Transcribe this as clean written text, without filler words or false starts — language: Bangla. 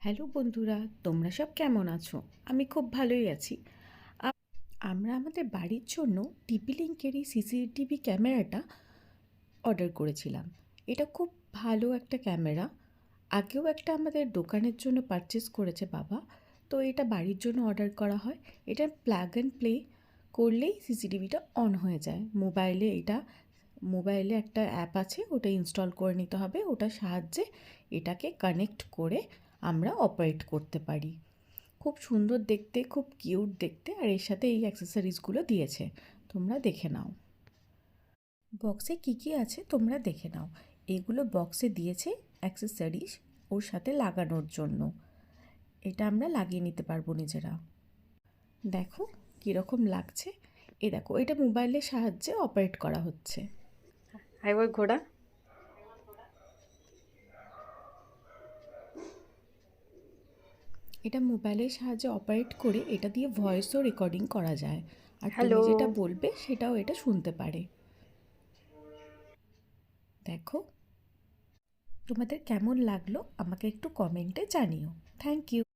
হ্যালো বন্ধুরা, তোমরা সব কেমন আছো? আমি খুব ভালোই আছি। আমরা আমাদের বাড়ির জন্য টিপি লিঙ্কের এই সিসিটিভি ক্যামেরাটা অর্ডার করেছিলাম। এটা খুব ভালো একটা ক্যামেরা। আগেও একটা আমাদের দোকানের জন্য পারচেস করেছে বাবা। তো এটা বাড়ির জন্য অর্ডার করা হয়। এটা প্লাগ অ্যান্ড প্লে করলেই সিসিটিভিটা অন হয়ে যায়। মোবাইলে একটা অ্যাপ আছে, ওটা ইনস্টল করে নিতে হবে। ওটার সাহায্যে এটাকে কানেক্ট করে আমরা অপারেট করতে পারি। খুব সুন্দর দেখতে, খুব কিউট দেখতে, আর এর সাথে এই অ্যাক্সেসরিজগুলো দিয়েছে। তোমরা দেখে নাও। বক্সে কী কী আছে তোমরা দেখে নাও। এগুলো বক্সে দিয়েছে অ্যাক্সেসরিজ ওর সাথে লাগানোর জন্য। এটা আমরা লাগিয়ে নিতে পারবো নিজেরা। দেখো কীরকম লাগছে। দেখো, এটা মোবাইলের সাহায্যে অপারেট করা হচ্ছে। হাই ওই ঘোড়া। এটা মোবাইলের সাহায্যে অপারেট করে এটা দিয়ে ভয়েসও রেকর্ডিং করা যায়। আর তুমি হ্যালো। যেটা বলবে সেটাও এটা শুনতে পারে। দেখো, তোমাদের কেমন লাগলো আমাকে একটু কমেন্টে জানিও। Thank you.